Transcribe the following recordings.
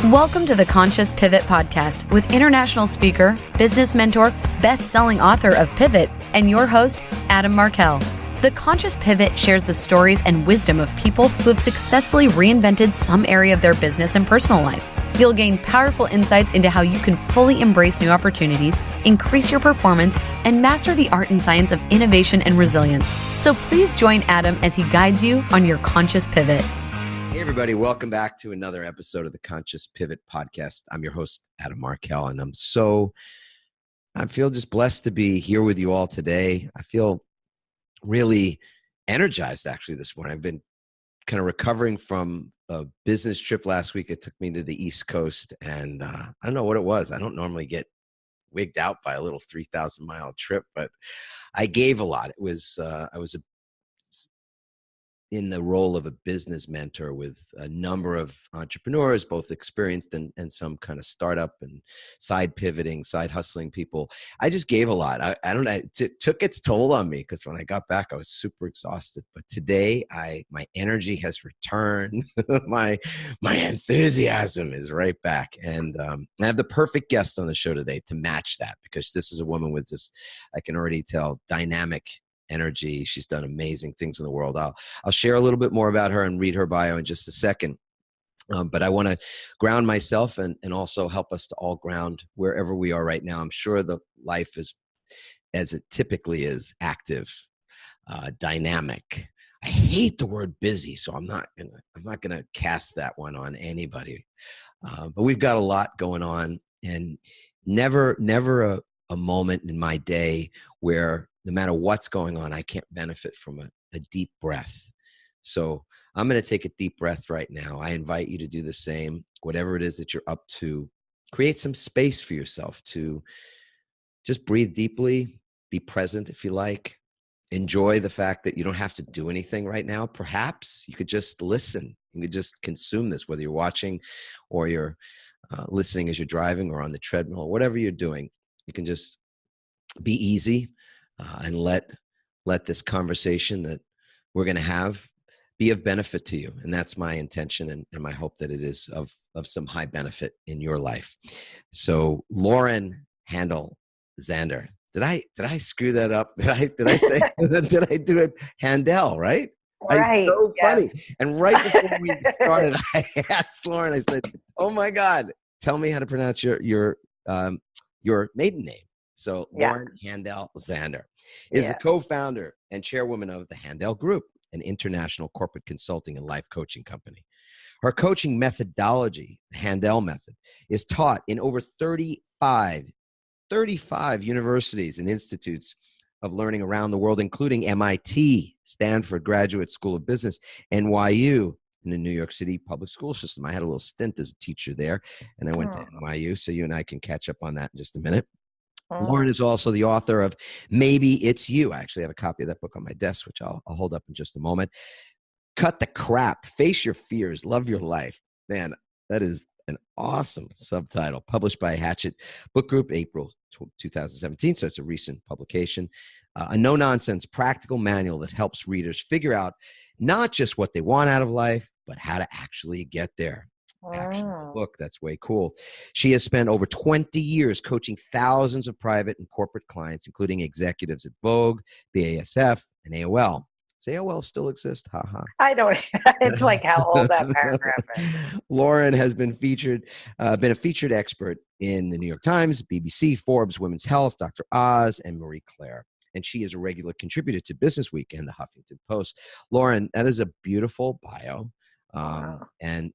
Welcome to the Conscious Pivot Podcast with international speaker, business mentor, best-selling author of Pivot, and your host, Adam Markell. The Conscious Pivot shares the stories and wisdom of people who have successfully reinvented some area of their business and personal life. You'll gain powerful insights into how you can fully embrace new opportunities, increase your performance, and master the art and science of innovation and resilience. So please join Adam as he guides you on your conscious pivot. Hey everybody, welcome back to another episode of the Conscious Pivot Podcast. I'm your host, Adam Markell, and I feel just blessed to be here with you all today. I feel really energized actually this morning. I've been kind of recovering from a business trip last week. It took me to the East Coast, and I don't know what it was. I don't normally get wigged out by a little 3,000-mile trip, but I gave a lot. I was in the role of a business mentor with a number of entrepreneurs, both experienced and some kind of startup and side pivoting, side hustling people. I just gave a lot. I don't know. It took its toll on me because when I got back, I was super exhausted. But today, my energy has returned. my enthusiasm is right back. And I have the perfect guest on the show today to match that, because this is a woman with this, I can already tell, dynamic energy. She's done amazing things in the world. I'll share a little bit more about her and read her bio in just a second. But I want to ground myself and also help us to all ground wherever we are right now. I'm sure the life is, as it typically is, active, dynamic. I hate the word busy, so I'm not gonna cast that one on anybody. But we've got a lot going on, and never a moment in my day where no matter what's going on, I can't benefit from a deep breath. So I'm going to take a deep breath right now. I invite you to do the same. Whatever it is that you're up to, create some space for yourself to just breathe deeply, be present if you like. Enjoy the fact that you don't have to do anything right now. Perhaps you could just listen. You could just consume this, whether you're watching or you're listening as you're driving or on the treadmill, or whatever you're doing. You can just be easy. And let this conversation that we're going to have be of benefit to you. And that's my intention and my hope, that it is of some high benefit in your life. So Lauren Handel Zander. Did I screw that up? Did I say, did I do it? Handel, right? Right. So yes. funny. And right before we started, I asked Lauren, I said, oh my God, tell me how to pronounce your maiden name. So Lauren Handel Zander is the co-founder and chairwoman of the Handel Group, an international corporate consulting and life coaching company. Her coaching methodology, the Handel method, is taught in over 35 universities and institutes of learning around the world, including MIT, Stanford Graduate School of Business, NYU, in the New York City public school system. I had a little stint as a teacher there, and I went to NYU, so you and I can catch up on that in just a minute. Lauren is also the author of Maybe It's You. I actually have a copy of that book on my desk, which I'll hold up in just a moment. Cut the Crap, Face Your Fears, Love Your Life. Man, that is an awesome subtitle. Published by Hachette Book Group, April 2017, so it's a recent publication. A no-nonsense practical manual that helps readers figure out not just what they want out of life, but how to actually get there. Actionable book. That's way cool. She has spent over 20 years coaching thousands of private and corporate clients, including executives at Vogue, BASF, and AOL. Does AOL still exist? Ha ha. I don't. It's like how old that paragraph is. Lauren has been a featured expert in the New York Times, BBC, Forbes, Women's Health, Dr. Oz, and Marie Claire. And she is a regular contributor to Business Week and the Huffington Post. Lauren, that is a beautiful bio. And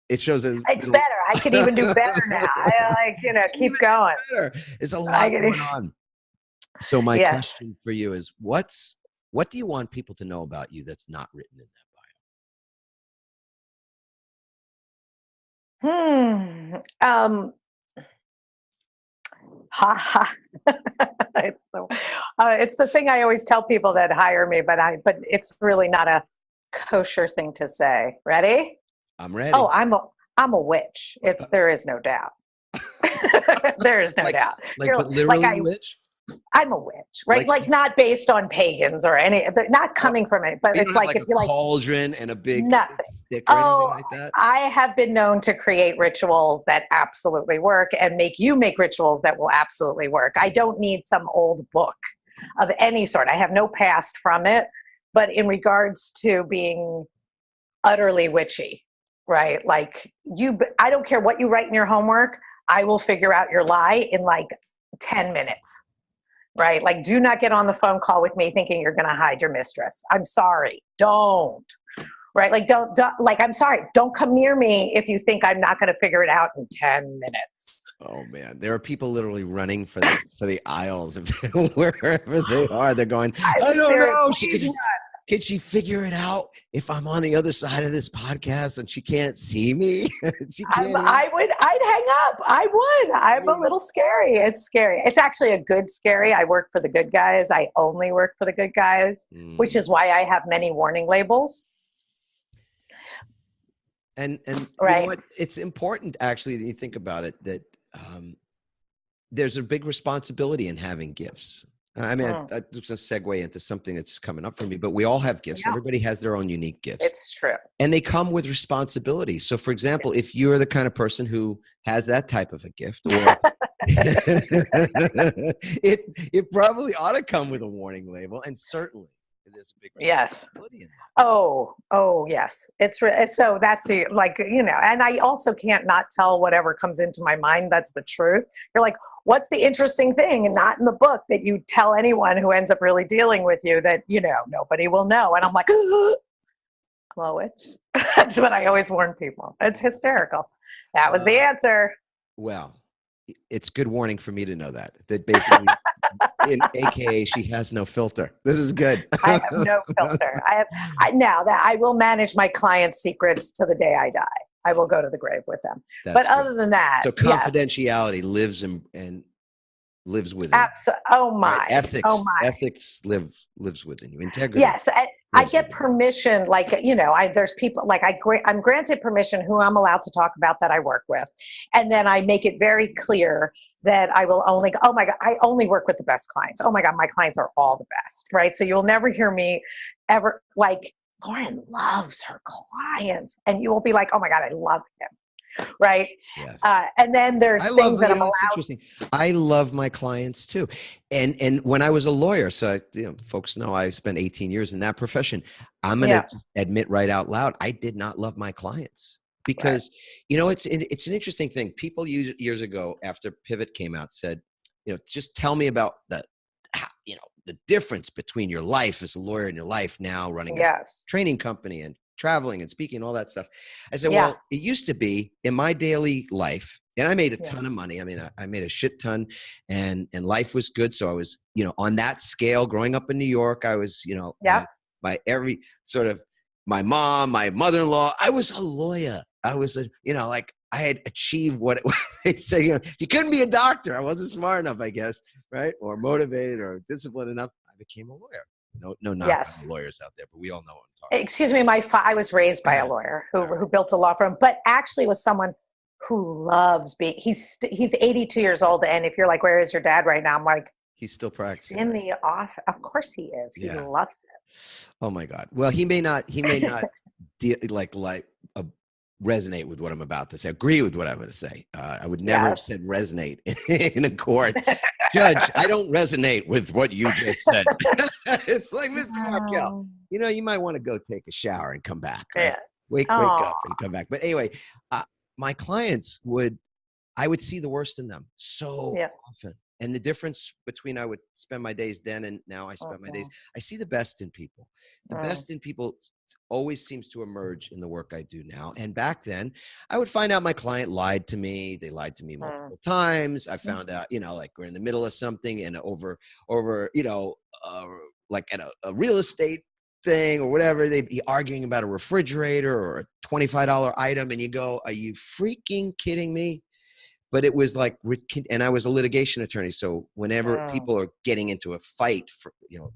it shows that it's better. I could even do better now. I keep going. There's a lot going on. So my question for you is, what do you want people to know about you that's not written in that bio? It's the thing I always tell people that hire me, but it's really not a kosher thing to say. Ready? I'm ready. Oh, I'm a witch. There is no doubt. There is no doubt. But literally a witch? I'm a witch, right? Like not based on pagans or any, they're not coming from it, but it's like if you like cauldron and a big nothing. stick or anything like that? I have been known to create rituals that absolutely work and make you make rituals that will absolutely work. I don't need some old book of any sort. I have no past from it. But in regards to being utterly witchy, right? Like I don't care what you write in your homework. I will figure out your lie in like 10 minutes, right? Like, do not get on the phone call with me thinking you're going to hide your mistress. I'm sorry. Don't. Right? Like, don't, like, I'm sorry. Don't come near me if you think I'm not going to figure it out in 10 minutes. Oh man, there are people literally running for the aisles of wherever they are. They're going, I don't know. Can she figure it out if I'm on the other side of this podcast and she can't see me? I'd hang up. I would. I'm a little scary. It's scary. It's actually a good scary. I work for the good guys. I only work for the good guys, which is why I have many warning labels. And right. You know what? It's important actually that you think about it, that there's a big responsibility in having gifts. I mean, I just going to segue into something that's coming up for me, but we all have gifts. Yeah. Everybody has their own unique gifts. It's true. And they come with responsibility. So for example, if you're the kind of person who has that type of a gift, or it probably ought to come with a warning label. And certainly there's a big responsibility in that. Oh, yes. It's so that's the, like, you know, and I also can't not tell whatever comes into my mind. That's the truth. You're like, what's the interesting thing, and not in the book, that you tell anyone who ends up really dealing with you that, you know, nobody will know. And I'm like, hello, witch. That's what I always warn people. It's hysterical. That was the answer. Well, it's good warning for me to know that basically AKA she has no filter. This is good. I have no filter. I will manage my clients' secrets to the day I die. I will go to the grave with them. But other than that, so confidentiality lives lives within. Oh my! Right? Ethics. Oh my! Ethics lives within you. Integrity. Yes, I get permission. Like, you know, there's people like I'm granted permission who I'm allowed to talk about that I work with, and then I make it very clear that I will only. Oh my God! I only work with the best clients. Oh my God! My clients are all the best. Right? So you'll never hear me ever like, Lauren loves her clients, and you will be like, oh my God, I love him. Right. Yes. And then there's things that I'm allowed. Interesting. I love my clients too. And when I was a lawyer, so folks know I spent 18 years in that profession. I'm going to admit right out loud, I did not love my clients because, you know, it's an interesting thing. People years ago after Pivot came out said, you know, just tell me about the difference between your life as a lawyer and your life now running a training company and traveling and speaking and all that stuff. I said, well, it used to be in my daily life, and I made a ton of money. I mean, I made a shit ton, and life was good. So I was, you know, on that scale growing up in New York, I was, you know, by every sort of my mom, my mother-in-law, I was a lawyer. I was like I had achieved what it was. They say, you know, if you couldn't be a doctor, I wasn't smart enough, I guess, right? Or motivated or disciplined enough. I became a lawyer. No, not the lawyers out there, but we all know what I'm talking Excuse me, I was raised by a lawyer who built a law firm, but actually was someone who loves being. He's 82 years old, and if you're like, where is your dad right now? I'm like, he's still practicing. He's in the office. Of course he is. He loves it. Oh my God. Well, he may not resonate with what I'm about to say. Agree with what I'm going to say. I would never have said resonate in a court. Judge, I don't resonate with what you just said. It's like, Mr. Markel, you know, you might want to go take a shower and come back. Right? Yeah. Wake up and come back. But anyway, my clients I would see the worst in them so often. And the difference between I would spend my days then and now I spend my days, I see the best in people. The best in people always seems to emerge in the work I do now. And back then, I would find out my client lied to me. They lied to me multiple times. I found out, you know, like we're in the middle of something and over, you know, like at a real estate thing or whatever, they'd be arguing about a refrigerator or a $25 item. And you go, are you freaking kidding me? But it was like, and I was a litigation attorney. So whenever people are getting into a fight,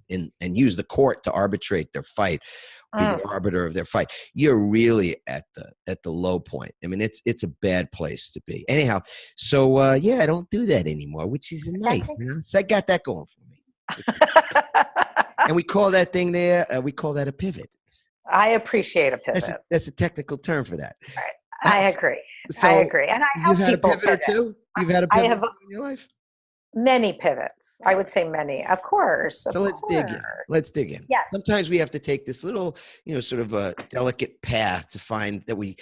and use the court to arbitrate their fight, be the arbiter of their fight, you're really at the low point. I mean, it's a bad place to be. Anyhow, so I don't do that anymore, which is nice. You know? So I got that going for me. And we call that thing there, we call that a pivot. I appreciate a pivot. That's a technical term for that. Right. I agree. So I agree. And I you've help had a people pivot or two? You've had a I pivot or have two in your life? many pivots. I would say many. Of course. Of So let's dig in. course. Let's dig in. Yes. Sometimes we have to take this little, sort of a delicate path to find that we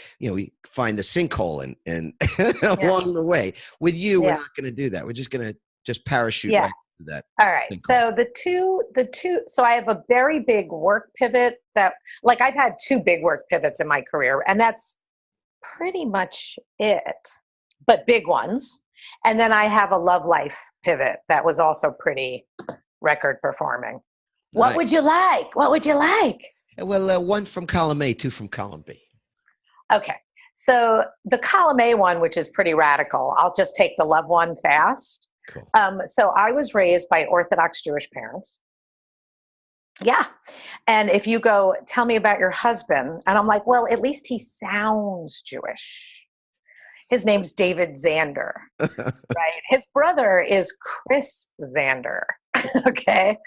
find the sinkhole and along the way. With you, we're not going to do that. We're just going to parachute right into that. All right. Sinkhole. So I have a very big work pivot that, like, I've had 2 big work pivots in my career, and that's pretty much it, but big ones. And then I have a love life pivot that was also pretty record performing. What Nice. would you like? What would you like? Well, 1 from column A, 2 from column B. Okay. So the column A one, which is pretty radical, I'll just take the love one fast. Cool. So I was raised by Orthodox Jewish parents. Yeah. And if you go, tell me about your husband, and I'm like, well, at least he sounds Jewish. His name's David Zander, right? His brother is Chris Zander. Okay.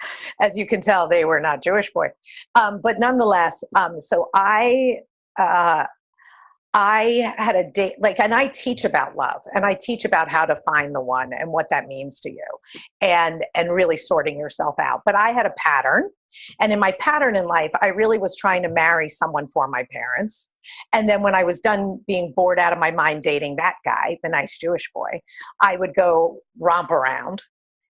As you can tell, they were not Jewish boys. But nonetheless, so I had a date, and I teach about love, and I teach about how to find the one and what that means to you, and really sorting yourself out. But I had a pattern, and in my pattern in life, I really was trying to marry someone for my parents. And then when I was done being bored out of my mind dating that guy, the nice Jewish boy, I would go romp around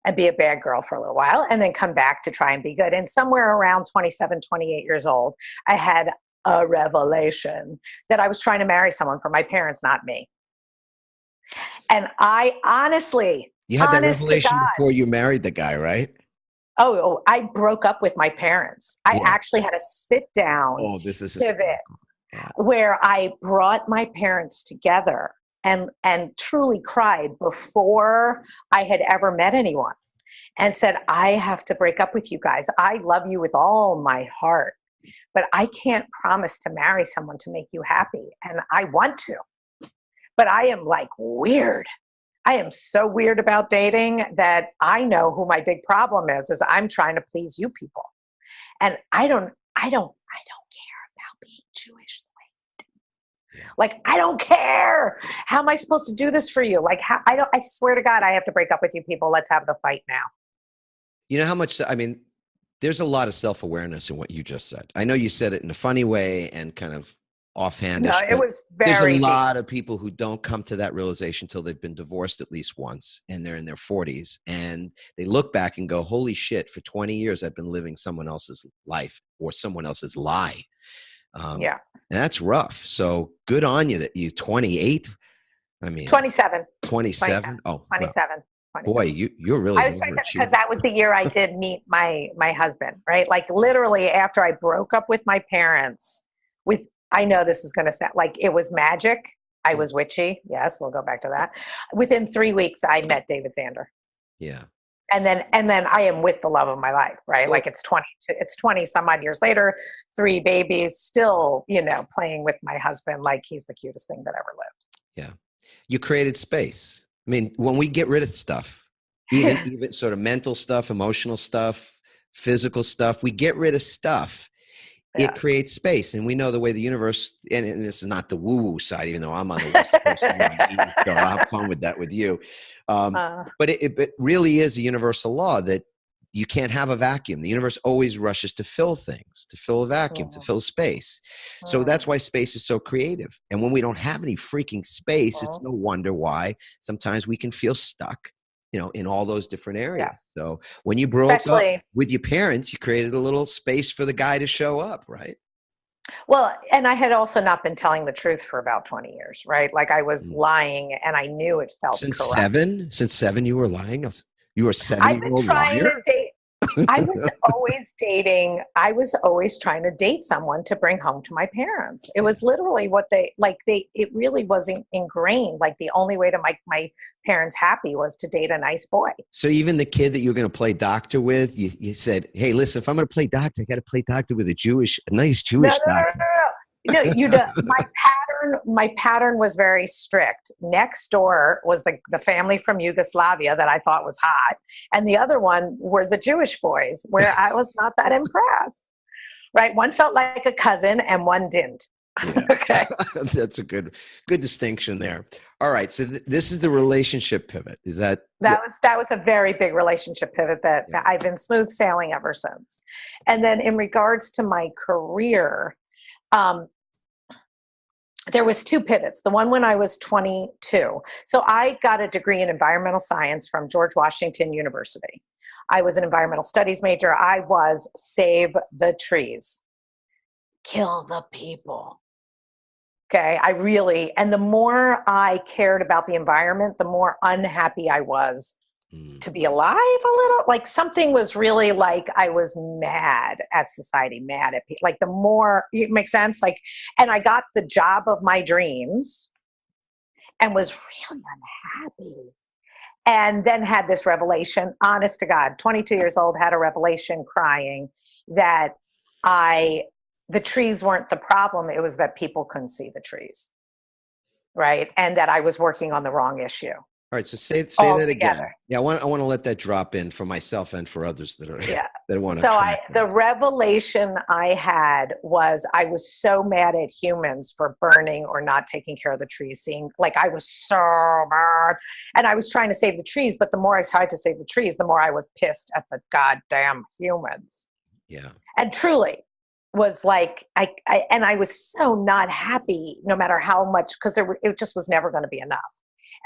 and be a bad girl for a little while, and then come back to try and be good. And somewhere around 27, 28 years old, I had a revelation that I was trying to marry someone for my parents, not me. And I honestly, you had that revelation before you married the guy, right? Oh, I broke up with my parents. I actually had to sit down. Oh, this is pivot where I brought my parents together and truly cried before I had ever met anyone, and said, I have to break up with you guys. I love you with all my heart, but I can't promise to marry someone to make you happy. And I want to, but I am like weird. I am so weird about dating that I know who my big problem is I'm trying to please you people. And I don't care about being Jewish the way you do. Like, I don't care. How am I supposed to do this for you? Like, I swear to God, I have to break up with you people. Let's have the fight now. You know how much, there's a lot of self-awareness in what you just said. I know you said it in a funny way and kind of offhandish. No, it was very There's a lot of people who don't come to that realization until they've been divorced at least once and they're in their 40s, and they look back and go, holy shit, for 20 years I've been living someone else's life or someone else's lie. And that's rough. So good on you that you're 28. 27. 27. Oh, 27. Well, boy, you're really. I was trying because that was the year I did meet my husband, right? Like, literally after I broke up with my parents, I know this is going to sound like it was magic. I was witchy. Yes, we'll go back to that. Within 3 weeks, I met David Zander. Yeah. And then I am with the love of my life, right? Like, it's 20 some odd years later, 3 babies, still, playing with my husband like he's the cutest thing that ever lived. Yeah. You created space. When we get rid of stuff, even sort of mental stuff, emotional stuff, physical stuff, we get rid of stuff. It creates space. And we know the way the universe, and this is not the woo-woo side, even though I'm on the West Coast, so I'll have fun with that with you. But it really is a universal law that you can't have a vacuum. The universe always rushes to fill things, to fill a vacuum, to fill space. So that's why space is so creative. And when we don't have any freaking space, it's no wonder why sometimes we can feel stuck, in all those different areas. Yeah. So when you broke up with your parents, you created a little space for the guy to show up, right? Well, and I had also not been telling the truth for about 20 years, right? Like, I was lying, and I knew it felt Since correct. Since 7, you were lying? You were a 7-year-old liar? I've been trying to date. I was always dating. I was always trying to date someone to bring home to my parents. It was literally what it really wasn't ingrained. Like, the only way to make my parents happy was to date a nice boy. So even the kid that you're going to play doctor with, you said, hey, listen, if I'm going to play doctor, I got to play doctor with a nice Jewish doctor. No, my pattern was very strict. Next door was the family from Yugoslavia that I thought was hot. And the other one were the Jewish boys, where I was not that impressed. right? One felt like a cousin and one didn't. Yeah. Okay. That's a good distinction there. All right. So this is the relationship pivot. Is that? That was a very big relationship pivot that Yeah. I've been smooth sailing ever since. And then in regards to my career, there was two pivots. The one when I was 22. So I got a degree in environmental science from George Washington University. I was an environmental studies major. I was save the trees, kill the people. Okay, and the more I cared about the environment, the more unhappy I was to be alive a little. Like something was really like I was mad at society, mad at people. Like the more, it makes sense. Like, and I got the job of my dreams and was really unhappy. And then had this revelation, honest to God, 22 years old, had a revelation crying that the trees weren't the problem. It was that people couldn't see the trees. Right. And that I was working on the wrong issue. All right. So say all that together. again. Yeah. I want to let that drop in for myself and for others that are, that want to. So the revelation I had was I was so mad at humans for burning or not taking care of the trees, I was so mad, and I was trying to save the trees. But the more I tried to save the trees, the more I was pissed at the goddamn humans. Yeah. And truly, was like I was so not happy no matter how much, because it just was never going to be enough.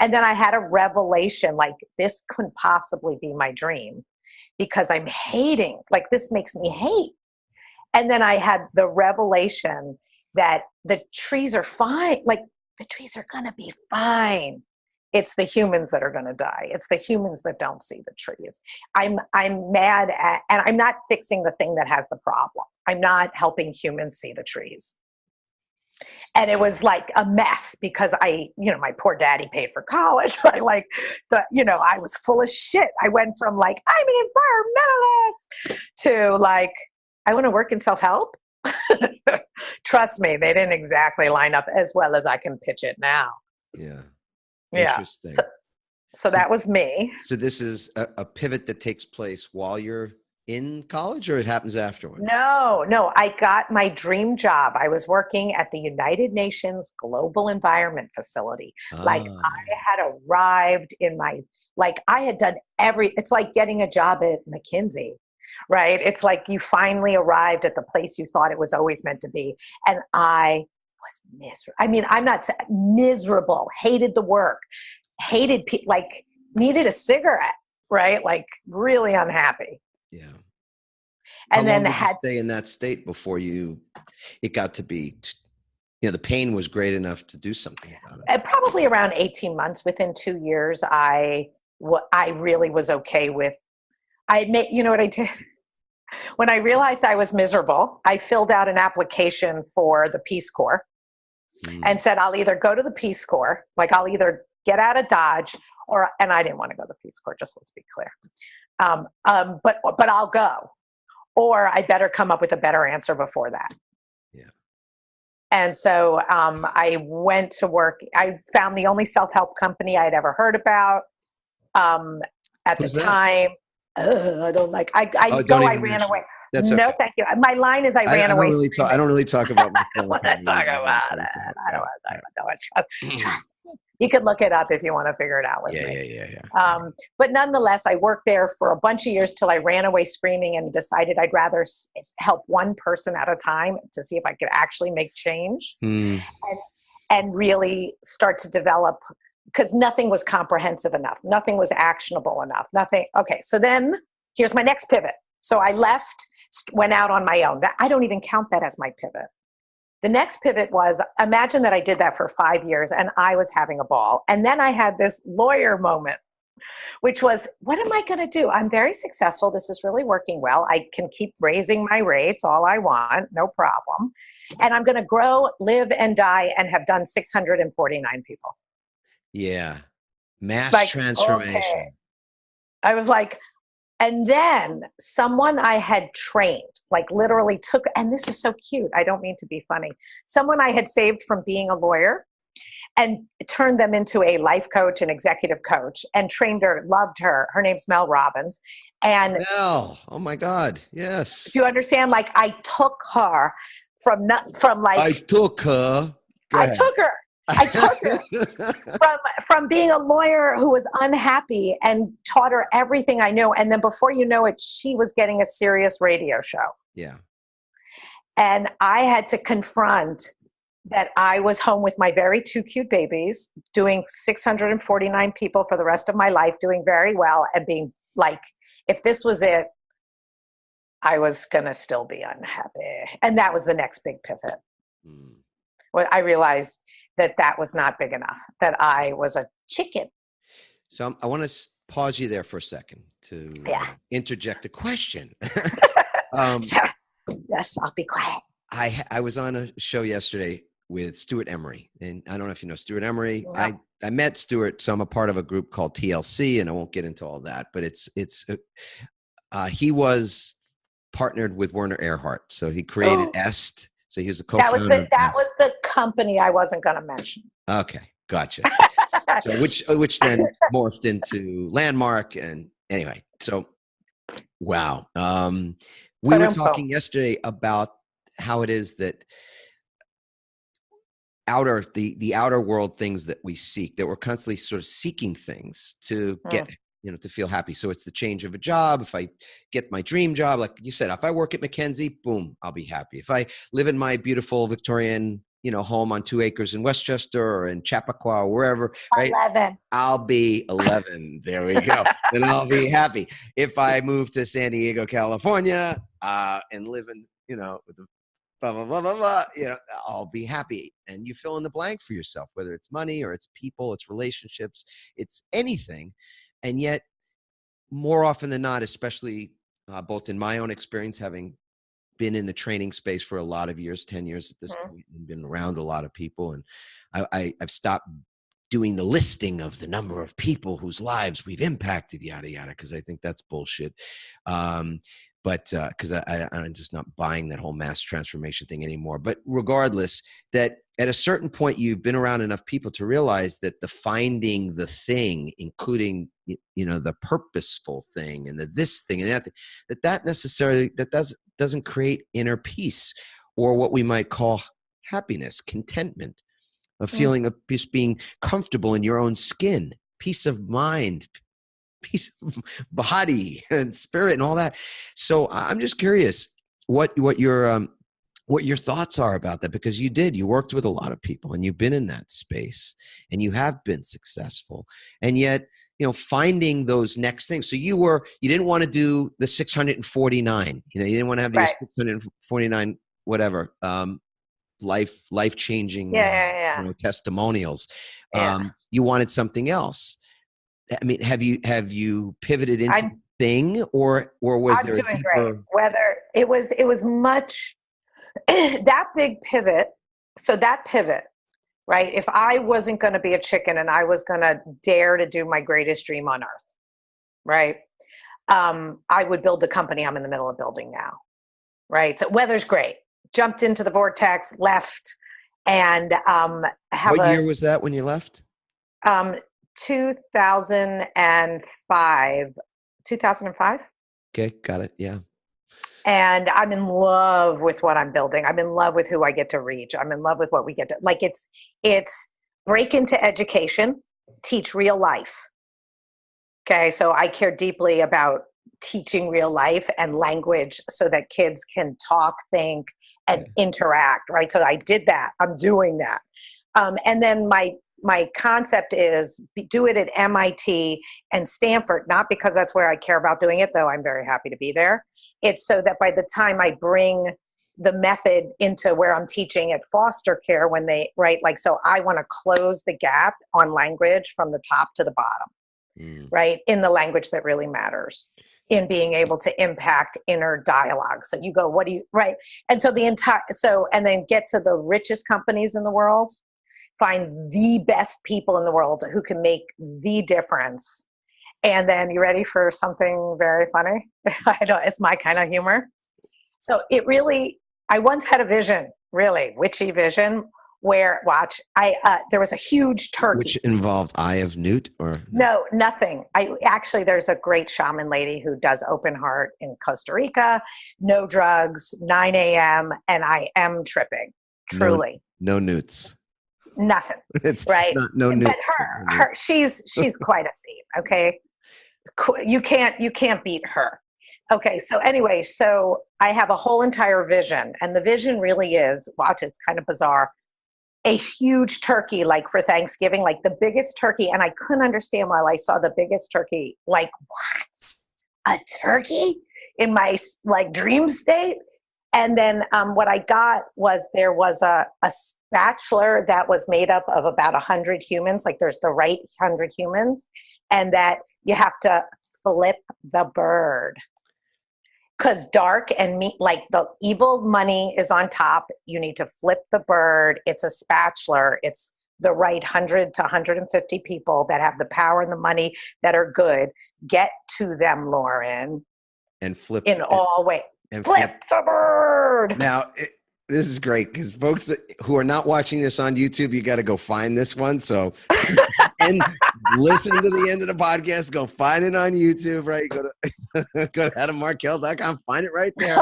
And then I had a revelation, like this couldn't possibly be my dream because I'm hating, like this makes me hate. And then I had the revelation that the trees are fine, like the trees are going to be fine. It's the humans that are going to die. It's the humans that don't see the trees. I'm mad at, and I'm not fixing the thing that has the problem. I'm not helping humans see the trees. And it was like a mess because my poor daddy paid for college. I was full of shit. I went from like, I'm an environmentalist to like, I want to work in self-help. Trust me, they didn't exactly line up as well as I can pitch it now. Yeah. Yeah. Interesting. So that was me. So this is a pivot that takes place while you're in college, or it happens afterwards? No. I got my dream job. I was working at the United Nations Global Environment Facility. Like I had arrived I had done it's like getting a job at McKinsey, right? It's like you finally arrived at the place you thought it was always meant to be. And I was miserable. I mean, I'm not miserable, hated the work, hated needed a cigarette, right? Like really unhappy. Yeah. And How then long did you stay in that state before it got to be, the pain was great enough to do something about it? Probably around 18 months. Within 2 years, I really was okay with, you know what I did? When I realized I was miserable, I filled out an application for the Peace Corps and said, I'll either go to the Peace Corps, like I'll either get out of Dodge and I didn't want to go to the Peace Corps, just let's be clear. But I'll go, or I better come up with a better answer before that. Yeah. And so I went to work. I found the only self-help company I'd ever heard about at Who's the that? time. I don't like. I ran away. That's no, okay. thank you. My line is I ran away. I don't really talk about my I don't want to talk about it. I don't want to talk about it. Trust me. You can look it up if you want to figure it out with me. Yeah. But nonetheless, I worked there for a bunch of years till I ran away screaming and decided I'd rather help one person at a time to see if I could actually make change and really start to develop, because nothing was comprehensive enough. Nothing was actionable enough. Nothing. Okay. So then here's my next pivot. So I left, went out on my own. I don't even count that as my pivot. The next pivot was, imagine that I did that for 5 years and I was having a ball. And then I had this lawyer moment, which was, what am I going to do? I'm very successful. This is really working well. I can keep raising my rates all I want, no problem. And I'm going to grow, live, and die, and have done 649 people. Yeah. Mass transformation. Okay. I was like, and then someone I had trained, like literally took, and this is so cute, I don't mean to be funny, someone I had saved from being a lawyer and turned them into a life coach and executive coach and trained her, loved her. Her name's Mel Robbins. And Mel, oh my God, yes. do you understand? Like I took her from I like, took her. Go I ahead. took her. I took her from being a lawyer who was unhappy and taught her everything I knew. And then before you know it, she was getting a serious radio show. Yeah. And I had to confront that I was home with my very two cute babies, doing 649 people for the rest of my life, doing very well, and being like, if this was it, I was going to still be unhappy. And that was the next big pivot. Well, I realized that was not big enough, that I was a chicken. So I want to pause you there for a second to interject a question. Yes, I'll be quiet. I was on a show yesterday with Stuart Emery, and I don't know if you know Stuart Emery. No. I met Stuart, so I'm a part of a group called TLC, and I won't get into all that, but he was partnered with Werner Erhard, so he created Est. So he was a co-founder. That was the company I wasn't going to mention. Okay, gotcha. So which then morphed into Landmark, and anyway, so wow. We were talking yesterday about how it is that the outer world things that we seek, that we're constantly sort of seeking things to get, to feel happy. So it's the change of a job. If I get my dream job, like you said, if I work at McKinsey, boom, I'll be happy. If I live in my beautiful Victorian, home on 2 acres in Westchester or in Chappaqua or wherever, right? 11. I'll be 11. There we go. And I'll be happy. If I move to San Diego, California, and live in, with the blah, blah, blah, blah, blah, I'll be happy. And you fill in the blank for yourself, whether it's money or it's people, it's relationships, it's anything. And yet more often than not, especially both in my own experience, having been in the training space for a lot of years, 10 years at this point, and been around a lot of people. And I've stopped doing the listing of the number of people whose lives we've impacted, yada, yada, because I think that's bullshit. But because I'm just not buying that whole mass transformation thing anymore. But regardless, that at a certain point, you've been around enough people to realize that the finding the thing, including, the purposeful thing and the this thing and that thing, that necessarily, that doesn't create inner peace, or what we might call happiness, contentment, a feeling of just being comfortable in your own skin, peace of mind, peace of body and spirit and all that. So I'm just curious what your thoughts are about that, because you worked with a lot of people and you've been in that space and you have been successful, and yet, finding those next things. So you didn't want to do the 649, you didn't want to have these 649, whatever, life-changing testimonials. You wanted something else. I mean, have you pivoted into thing, or was there? I'm doing great. Whether it was much that big pivot. So that pivot, right? If I wasn't going to be a chicken and I was going to dare to do my greatest dream on earth, right? I would build the company I'm in the middle of building now, right? So weather's great. Jumped into the vortex, left, and What year was that when you left? 2005. 2005. Okay, got it. Yeah. And I'm in love with what I'm building. I'm in love with who I get to reach. I'm in love with what we get to, like, it's break into education, teach real life. Okay. So I care deeply about teaching real life and language so that kids can talk, think, and interact. Right. So I did that. I'm doing that. And then my concept is do it at MIT and Stanford, not because that's where I care about doing it, though I'm very happy to be there. It's so that by the time I bring the method into where I'm teaching at foster care, so I want to close the gap on language from the top to the bottom, right? In the language that really matters, in being able to impact inner dialogue. So you go, right? And so and then get to the richest companies in the world, find the best people in the world who can make the difference. And then, you ready for something very funny? It's my kind of humor. So I once had a vision, really witchy vision, where there was a huge turkey. Which involved Eye of Newt or No, nothing. There's a great shaman lady who does open heart in Costa Rica, no drugs, 9 a.m. And I am tripping, truly. No newts. Nothing. It's right. no newts. But she's quite a scene. Okay. You can't beat her. Okay. So anyway, I have a whole entire vision, and the vision really is, watch, it's kind of bizarre. A huge turkey, like for Thanksgiving, like the biggest turkey. And I couldn't understand why I saw the biggest turkey. Like, what? A turkey in my like dream state? And then what I got was there was a spatula that was made up of about 100 humans. Like there's the right 100 humans, and that you have to flip the bird. Because dark and meat, like the evil money is on top. You need to flip the bird. It's a spatula. It's the right 100 to 150 people that have the power and the money that are good. Get to them, Lauren. And flip in all ways. And flip the bird. Now, this is great because folks who are not watching this on YouTube, you got to go find this one. So, and listen to the end of the podcast. Go find it on YouTube. Right? Go to AdamMarkel.com. Find it right there.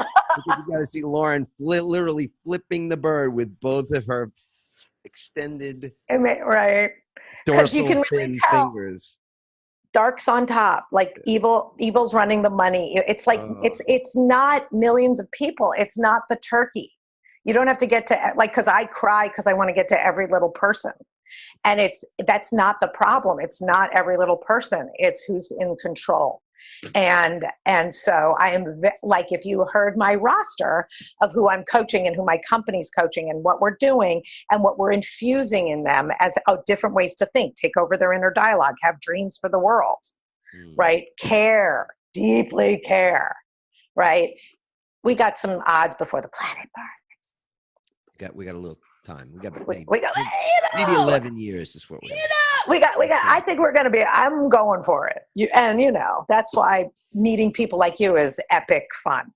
You got to see Lauren literally flipping the bird with both of her extended, right? dorsal you can really thin tell. fingers. Dark's on top, like evil's running the money. It's like it's not millions of people. It's not the turkey. You don't have to get to because I cry because I want to get to every little person, and that's not the problem. It's not every little person. It's who's in control. And so I am like, if you heard my roster of who I'm coaching and who my company's coaching and what we're doing and what we're infusing in them as different ways to think, take over their inner dialogue, have dreams for the world, right? Care, deeply care, right? We got some odds before the planet burns. We got a little time. We got maybe 11 years is what we got. I think we're going to I'm going for it. That's why meeting people like you is epic fun,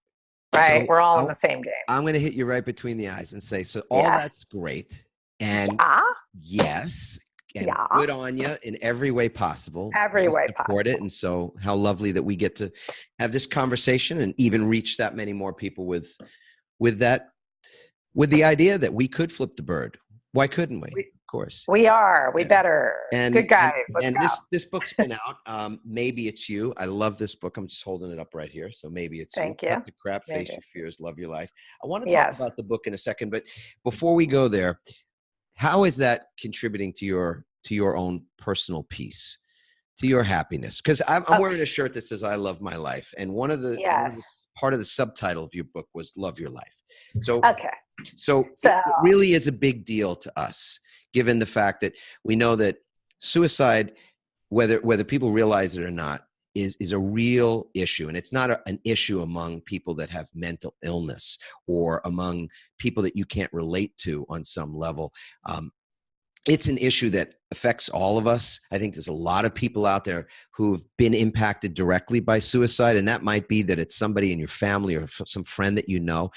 right? So we're all in the same game. I'm going to hit you right between the eyes and say, so all that's great. And yes, and good on you in every way possible. Every way support possible. it. And so how lovely that we get to have this conversation and even reach that many more people with the idea that we could flip the bird. Why couldn't we? Of course. We are. We better. And, good guys. Let's go. This book's been out. Maybe it's you. I love this book. I'm just holding it up right here. So maybe it's Thank you. you. Cut the crap, Thank face you. your fears, love your life. I want to talk about the book in a second, but before we go there, how is that contributing to your own personal peace, to your happiness? Because I'm wearing a shirt that says "I love my life," and one of the part of the subtitle of your book was "Love Your Life." So it really is a big deal to us, given the fact that we know that suicide, whether people realize it or not, is a real issue. And it's not an issue among people that have mental illness or among people that you can't relate to on some level. It's an issue that affects all of us. I think there's a lot of people out there who've been impacted directly by suicide, and that might be that it's somebody in your family or some friend that you know.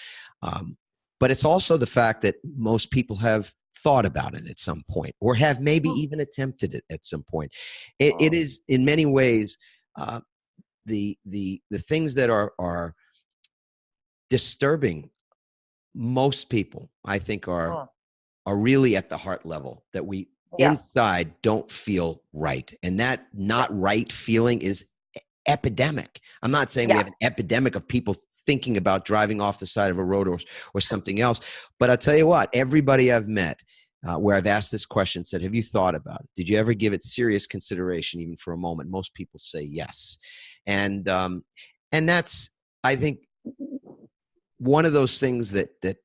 But it's also the fact that most people have thought about it at some point or have maybe even attempted it at some point. It is in many ways the things that are disturbing most people, I think, are really at the heart level, that we inside don't feel right. And that not right feeling is epidemic. I'm not saying we have an epidemic of people thinking about driving off the side of a road or something else. But I'll tell you what, everybody I've met where I've asked this question said, have you thought about it? Did you ever give it serious consideration, even for a moment? Most people say yes. And that's, I think, one of those things that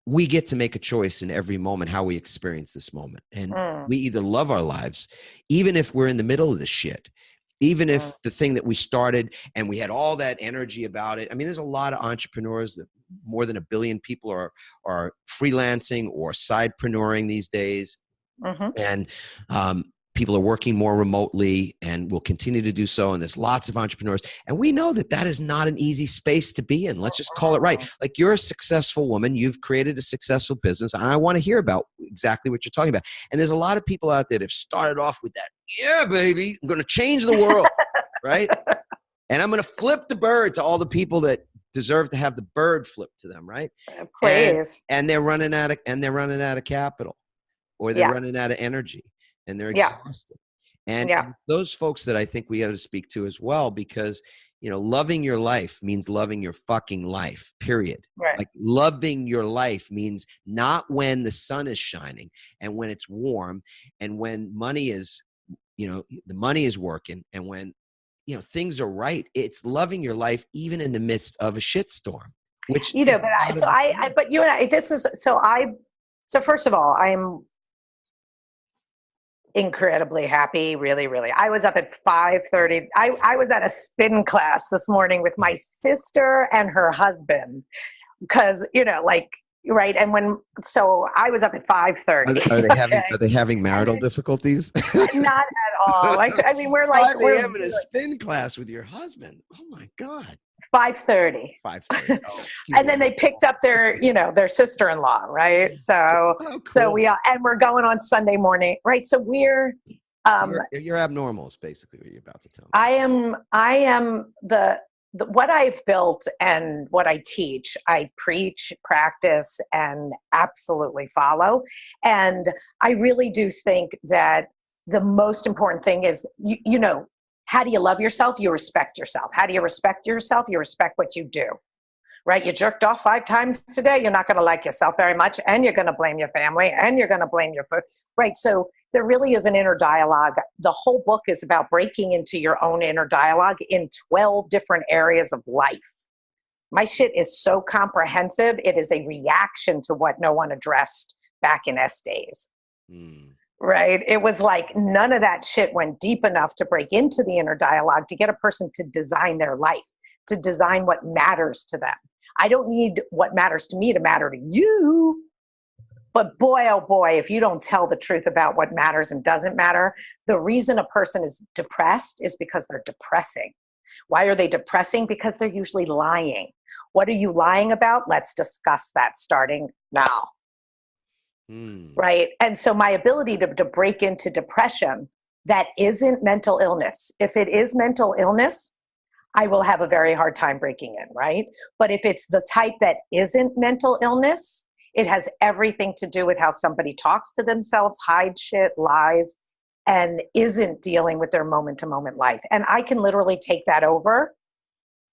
we get to make a choice in every moment, how we experience this moment. And we either love our lives, even if we're in the middle of the shit, even if the thing that we started and we had all that energy about it. I mean, there's a lot of entrepreneurs that more than 1 billion people are freelancing or sidepreneuring these days. And people are working more remotely and will continue to do so. And there's lots of entrepreneurs. And we know that that is not an easy space to be in. Let's just call it right. Like, you're a successful woman. You've created a successful business. And I want to hear about exactly what you're talking about. And there's a lot of people out there that have started off with that. Yeah, baby, I'm going to change the world. Right. And I'm going to flip the bird to all the people that deserve to have the bird flipped to them. Right. Please. And they're running out of capital, or they're running out of energy, and they're exhausted. And those folks that I think we have to speak to as well, because, loving your life means loving your fucking life, period. Right. Like, loving your life means not when the sun is shining and when it's warm and when money is, the money is working, and when, things are right. It's loving your life even in the midst of a shitstorm, which, so first of all, I'm incredibly happy. Really, really. I was up at 5:30. I was at a spin class this morning with my sister and her husband, because, right. And so I was up at 5:30. Are they having marital difficulties? Not at all. We're like, 5 a.m. in a spin class with your husband. Oh my God. 5:30. 5:30. And then they picked up their sister-in-law, right? So, cool. And we're going on Sunday morning, right? So we're, you're abnormal is basically what you're about to tell me. I am the what I've built and what I teach, I preach, practice, and absolutely follow. And I really do think that the most important thing is, how do you love yourself? You respect yourself. How do you respect yourself? You respect what you do, right? You jerked off 5 times today. You're not going to like yourself very much, and you're going to blame your family, and you're going to blame your food, right? So there really is an inner dialogue. The whole book is about breaking into your own inner dialogue in 12 different areas of life. My shit is so comprehensive. It is a reaction to what no one addressed back in S days. Right? It was like none of that shit went deep enough to break into the inner dialogue to get a person to design their life, to design what matters to them. I don't need what matters to me to matter to you. But boy, oh boy, if you don't tell the truth about what matters and doesn't matter, the reason a person is depressed is because they're depressing. Why are they depressing? Because they're usually lying. What are you lying about? Let's discuss that starting now. Right? And so my ability to break into depression that isn't mental illness. If it is mental illness, I will have a very hard time breaking in, right? But if it's the type that isn't mental illness, it has everything to do with how somebody talks to themselves, hides shit, lies, and isn't dealing with their moment-to-moment life. And I can literally take that over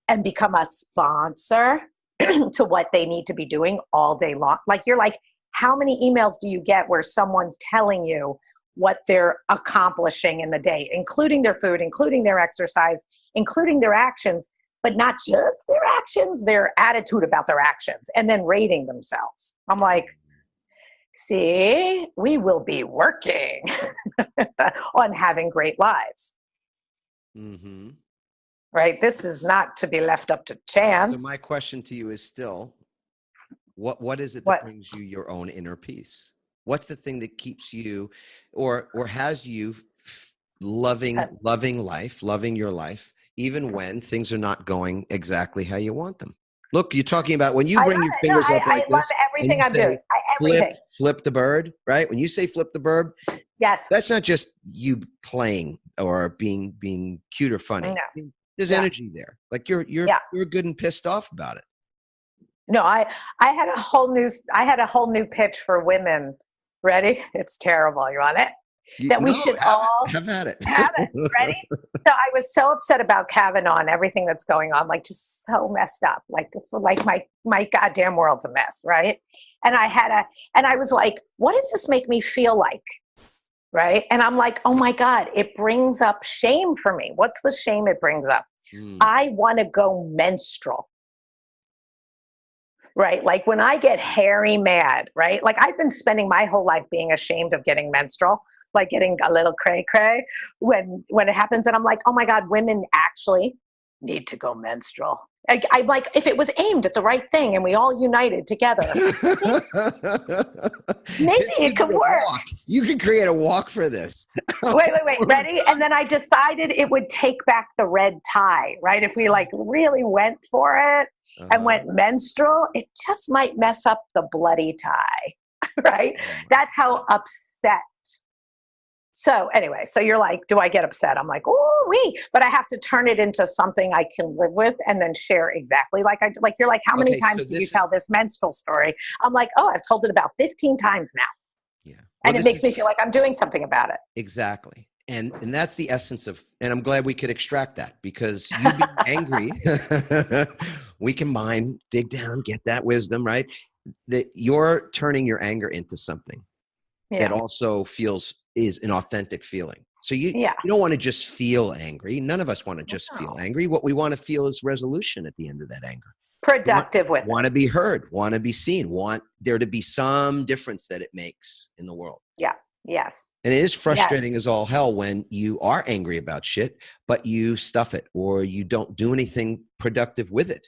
and become a sponsor to what they need to be doing all day long. Like, you're like, how many emails do you get where someone's telling you what they're accomplishing in the day, including their food, including their exercise, including their actions, but not just their actions, their attitude about their actions, and then rating themselves? I'm like, see, we will be working on having great lives. Right? This is not to be left up to chance. So my question to you is still, what is it that brings you your own inner peace? What's the thing that keeps you or has you loving life, loving your life, even when things are not going exactly how you want them? Look, you're talking about when you bring your fingers up like this. I love everything I'm doing. Flip the bird, right? When you say flip the bird, yes, that's not just you playing or being cute or funny. No. There's energy there. Like you're good and pissed off about it. No, I had a whole new pitch for women. Ready? It's terrible. You want it? We should all have at it. Have it. Ready? So I was so upset about Kavanaugh and everything that's going on, like just so messed up. Like my goddamn world's a mess, right? And I was like, what does this make me feel like? Right? And I'm like, oh my God, it brings up shame for me. What's the shame it brings up? I want to go menstrual. Right? Like when I get hairy mad, right? Like I've been spending my whole life being ashamed of getting menstrual, like getting a little cray-cray when it happens. And I'm like, oh my God, women actually need to go menstrual. I'm like, if it was aimed at the right thing and we all united together, maybe it could work. You could create a walk for this. Wait. Ready? And then I decided it would take back the red tie, right? If we like really went for it and went menstrual, it just might mess up the bloody tie, right? That's how upset. So anyway, so you're like, do I get upset? I'm like, oh, but I have to turn it into something I can live with and then share exactly like you're like, how many times do you tell this menstrual story? I'm like, oh, I've told it about 15 times now. Yeah. Well, and it makes me feel like I'm doing something about it. Exactly. And that's the essence of, and I'm glad we could extract that, because you being angry, we can mine, dig down, get that wisdom, right? That you're turning your anger into something that also is an authentic feeling. So you don't want to just feel angry. None of us want to just feel angry. What we want to feel is resolution at the end of that anger. Productive with it. Want to be heard, want to be seen, want there to be some difference that it makes in the world. Yeah. Yes. And it is frustrating as all hell when you are angry about shit, but you stuff it or you don't do anything productive with it.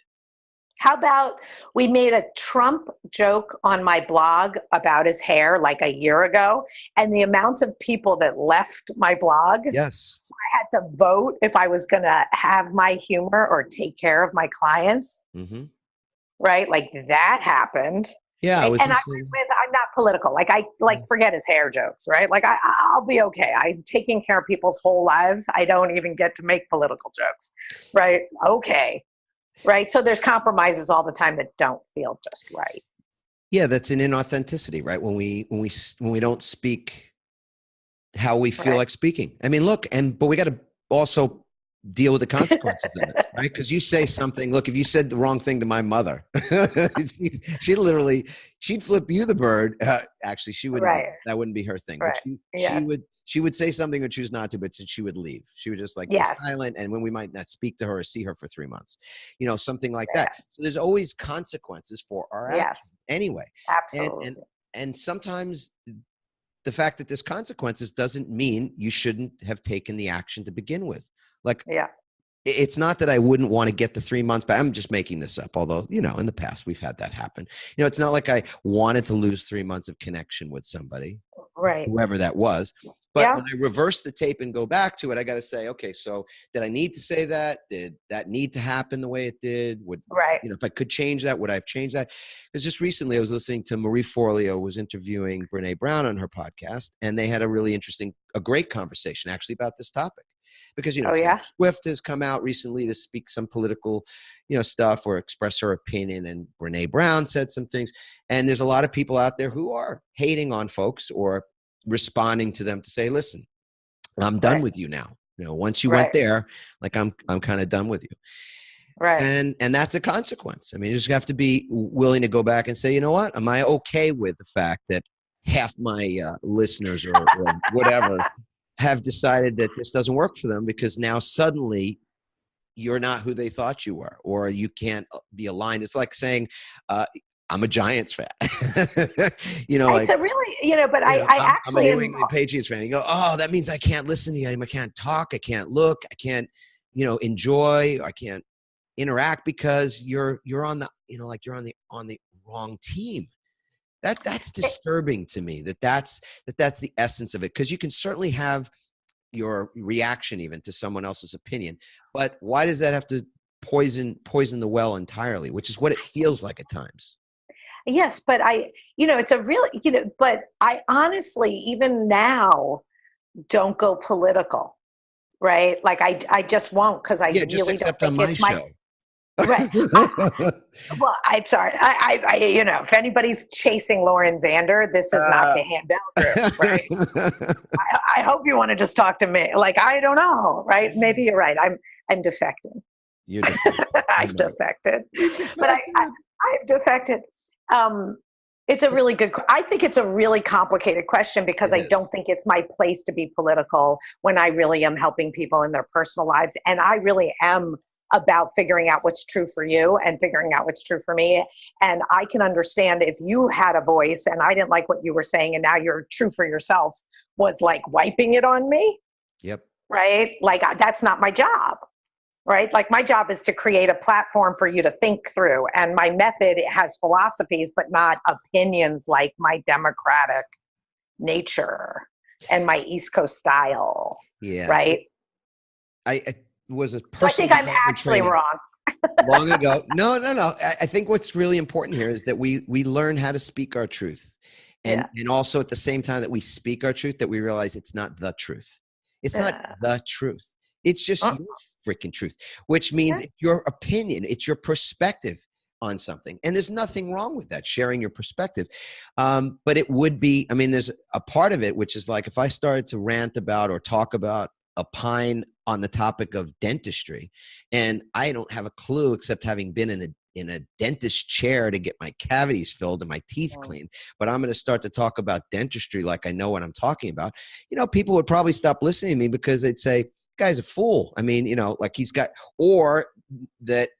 How about we made a Trump joke on my blog about his hair like a year ago, and the amount of people that left my blog. Yes. So I had to vote if I was going to have my humor or take care of my clients. Mm-hmm. Right? Like that happened. Yeah. Right? And I'm not political. Like forget his hair jokes, right? Like I'll be okay. I'm taking care of people's whole lives. I don't even get to make political jokes. Right? Okay. Right. So there's compromises all the time that don't feel just right. Yeah, that's an inauthenticity, right? When we don't speak how we feel like speaking. I mean, look, but we got to also deal with the consequences of it, right? Because you say something. Look, if you said the wrong thing to my mother, she'd flip you the bird. Actually, she wouldn't. Right. That wouldn't be her thing. Right. But she would say something or choose not to, but she would leave. She would just be silent. And when we might not speak to her or see her for 3 months, something like that. So there's always consequences for our actions anyway. Absolutely. And sometimes the fact that there's consequences doesn't mean you shouldn't have taken the action to begin with. It's not that I wouldn't want to get the 3 months, but I'm just making this up. Although, in the past we've had that happen. It's not like I wanted to lose 3 months of connection with somebody, right? Whoever that was. But when I reverse the tape and go back to it, I got to say, okay, so did I need to say that? Did that need to happen the way it did? If I could change that, would I have changed that? Because just recently I was listening to Marie Forleo was interviewing Brene Brown on her podcast, and they had a great conversation actually about this topic. Because, Taylor Swift has come out recently to speak some political, stuff or express her opinion. And Brene Brown said some things. And there's a lot of people out there who are hating on folks or responding to them to say, listen, I'm done with you now. Once you went there, like I'm kind of done with you. Right. And that's a consequence. I mean, you just have to be willing to go back and say, you know what? Am I okay with the fact that half my listeners or whatever have decided that this doesn't work for them, because now suddenly you're not who they thought you were, or you can't be aligned. It's like saying, I'm a Giants fan. It's a really, but I actually I'm a New England Patriots fan. You go, oh, that means I can't listen to you. I can't talk. I can't look. I can't, enjoy. I can't interact because you're on the, you're on the wrong team. That's disturbing to me. That's the essence of it. Because you can certainly have your reaction even to someone else's opinion, but why does that have to poison the well entirely? Which is what it feels like at times. Yes, but it's a really, but I honestly, even now, don't go political, right? Like I just won't, because I really just accept don't think on my show. Right. I'm sorry. I if anybody's chasing Lauren Zander, this is not the Handel group, right? I hope you want to just talk to me. Like, I don't know, right? Maybe you're right. I'm defected. You're defected. I've defected, but I've defected. I think it's a really complicated question, because I don't think it's my place to be political when I really am helping people in their personal lives. And I really am about figuring out what's true for you and figuring out what's true for me. And I can understand if you had a voice and I didn't like what you were saying, and now you're true for yourself, was like wiping it on me. Yep. Right? Like, that's not my job. right? Like my job is to create a platform for you to think through. And my method has philosophies, but not opinions like my democratic nature and my East Coast style, Yeah. right? I was a So I personal think I'm development actually trainer wrong. long ago. No. I think what's really important here is that we learn how to speak our truth. Yeah. And also at the same time that we speak our truth, that we realize it's not the truth. It's not Yeah. the truth. It's just Uh, your freaking truth, which means yeah. it's your opinion. It's your perspective on something. And there's nothing wrong with that, sharing your perspective. But it would be, I mean, there's a part of it, which is like if I started to rant about or talk about opine on the topic of dentistry, and I don't have a clue except having been in a dentist chair to get my cavities filled and my teeth cleaned, but I'm going to start to talk about dentistry like I know what I'm talking about. People would probably stop listening to me because they'd say, "Guy's a fool." I mean, like he's got, or that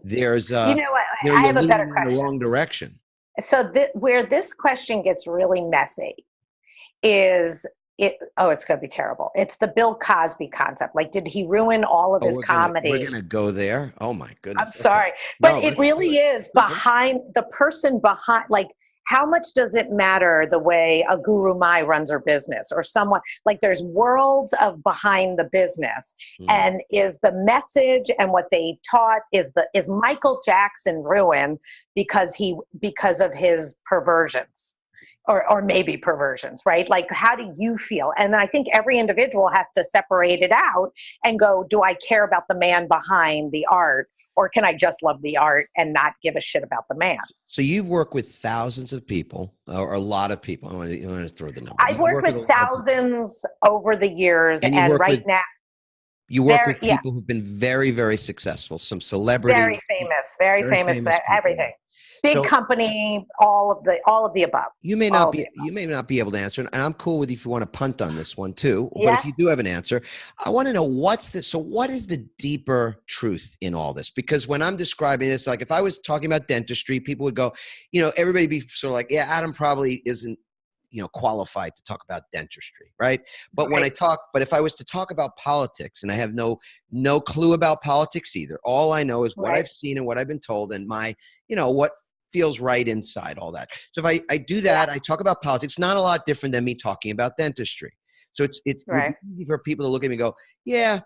there's You know what? I you're have a better leaning in the question. wrong direction. So where this question gets really messy is it's going to be terrible. It's the Bill Cosby concept. Like, did he ruin all of Oh, his we're comedy? gonna go there. Oh my I'm goodness. Okay. sorry, but No, it let's do really it. is behind the person behind, like, how much does it matter the way a Guru Mai runs her business or someone, like there's worlds of behind the business. Mm. And is the message and what they taught, is Michael Jackson ruined because of his perversions? Or maybe perversions, right? Like, how do you feel? And I think every individual has to separate it out and go, do I care about the man behind the art? Or can I just love the art and not give a shit about the man? So you've worked with thousands of people, or a lot of people. I want to throw the number. I've You worked work with with a lot of people, thousands over the years, and and right now, you work very, with yeah, people who've been very, very successful. Some very celebrities, famous, people. everything, big So company, all of the above, you may all not of the be above. able to answer, and I'm cool with you if you want to punt on this one too. But if you Yes. do have an answer, I want to know what is the deeper truth in all this? Because when I'm describing this, like if I was talking about dentistry, people would go, everybody be sort of like, yeah, Adam probably isn't qualified to talk about dentistry, right? But Right. but if I was to talk about politics, and I have no clue about politics either, all I know is what Right. I've seen and what I've been told, and my what feels right inside all that. So if I do that, I talk about politics, not a lot different than me talking about dentistry. So it would be Right. easy for people to look at me and go, yeah,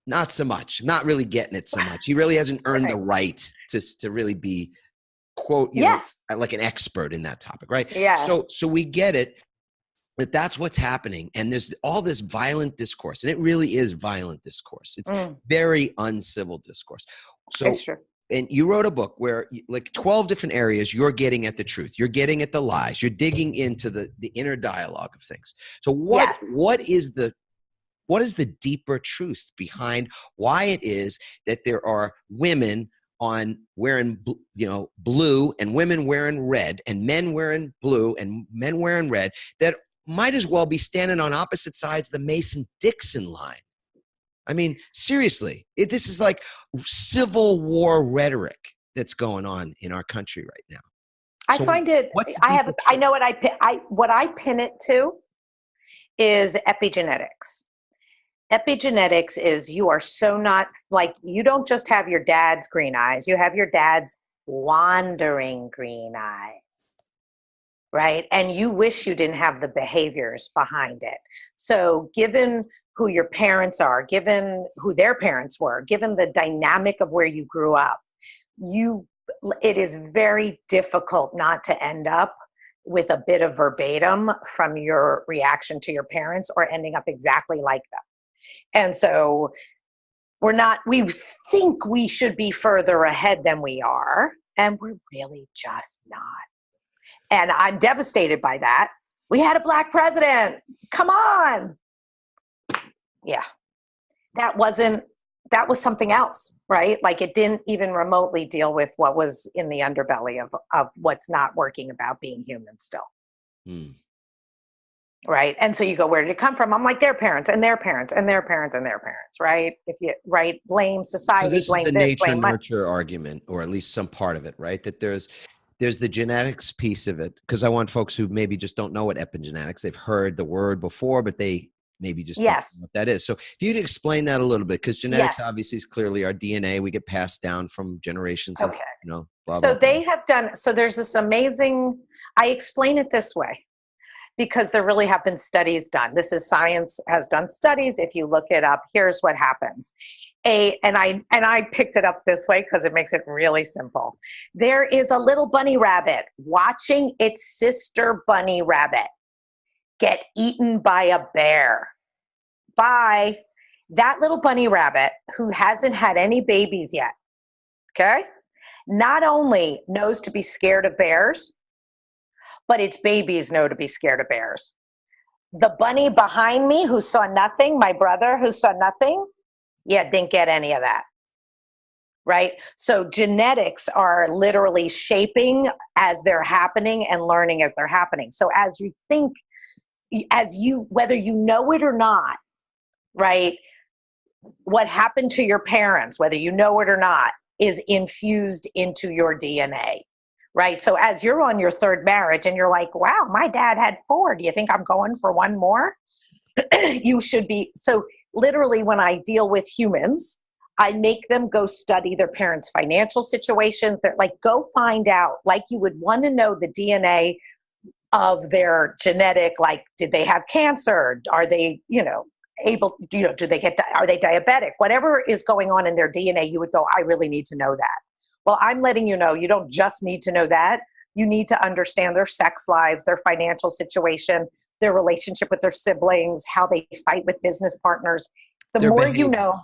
not so much. I'm not really getting it so much. He really hasn't earned the Right. right to really be, quote, Yes. like an expert in that topic, right? Yes. So we get it, that that's what's happening. And there's all this violent discourse, and it really is violent discourse. It's very uncivil discourse. So, It's true. and you wrote a book where like 12 different areas you're getting at the truth. You're getting at the lies. You're digging into the inner dialogue of things. So Yes. what is the deeper truth behind why it is that there are women wearing blue and women wearing red, and men wearing blue and men wearing red, that might as well be standing on opposite sides of the Mason-Dixon line? I mean, seriously, this is like Civil War rhetoric that's going on in our country right now. I So find it. what's the I deeper have. I truth? know what I pin it to is epigenetics. Epigenetics is, you are so not, like, you don't just have your dad's green eyes. You have your dad's wandering green eyes, right? And you wish you didn't have the behaviors behind it. So given who your parents are, given who their parents were, given the dynamic of where you grew up, it is very difficult not to end up with a bit of verbatim from your reaction to your parents, or ending up exactly like them. And so we think we should be further ahead than we are, and we're really just not. And I'm devastated by that. We had a black president. Come on. Yeah. That was something else, right? Like, it didn't even remotely deal with what was in the underbelly of what's not working about being human still. Right. And so you go, where did it come from? I'm like, their parents and their parents and their parents and their parents, right? If you blame society, So this is blame the this, nature blame that. nurture argument, or at least some part of it, right? That there's the genetics piece of it, because I want folks who maybe just don't know what epigenetics, they've heard the word before, but they maybe just don't Yes. know what that is. So if you'd explain that a little bit, because genetics Yes. obviously is clearly our DNA. We get passed down from generations of, Okay. blah, So blah, blah. they have done, so there's this amazing, I explain it this way because there really have been studies done. This is science has done studies. If you look it up, here's what happens. And I picked it up this way because it makes it really simple. There is a little bunny rabbit watching its sister bunny rabbit get eaten by a bear. By that little bunny rabbit who hasn't had any babies yet. Okay? Not only knows to be scared of bears, but its babies know to be scared of bears. The bunny behind me who saw nothing, my brother who saw nothing, didn't get any of that. Right? So genetics are literally shaping as they're happening and learning as they're happening. So as you think, whether you know it or not, right? What happened to your parents, whether you know it or not, is infused into your DNA. Right? So as you're on your third marriage and you're like, wow, my dad had 4. Do you think I'm going for one more? You should be. So literally when I deal with humans, I make them go study their parents' financial situations. They're like, go find out, like you would want to know the DNA of their genetic, like, did they have cancer? Are they, able, do they are they diabetic? Whatever is going on in their DNA, you would go, I really need to know that. Well, I'm letting you know, you don't just need to know that. You need to understand their sex lives, their financial situation, their relationship with their siblings, how they fight with business partners. The Their more behavior. you know,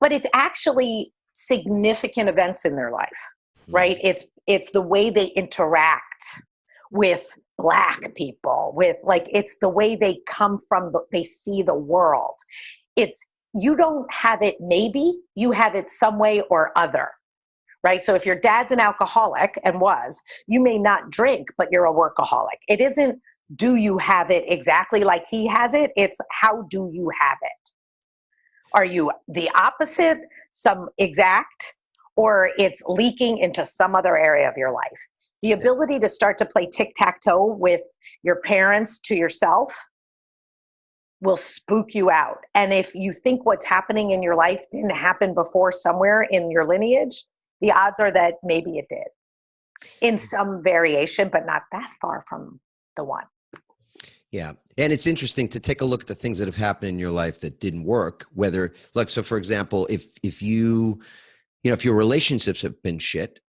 but it's actually significant events in their life, right? It's the way they interact with Black people, with it's the way they come from, they see the world. You don't have it maybe, you have it some way or other, right? So if your dad's an alcoholic and you may not drink, but you're a workaholic. It isn't, do you have it exactly like he has it? It's how do you have it? Are you the opposite, some exact, or it's leaking into some other area of your life? The ability to start to play tic-tac-toe with your parents to yourself will spook you out. And if you think what's happening in your life didn't happen before somewhere in your lineage, the odds are that maybe it did in some variation, but not that far from the one. Yeah. And it's interesting to take a look at the things that have happened in your life that didn't work, so for example, if your relationships have been shit,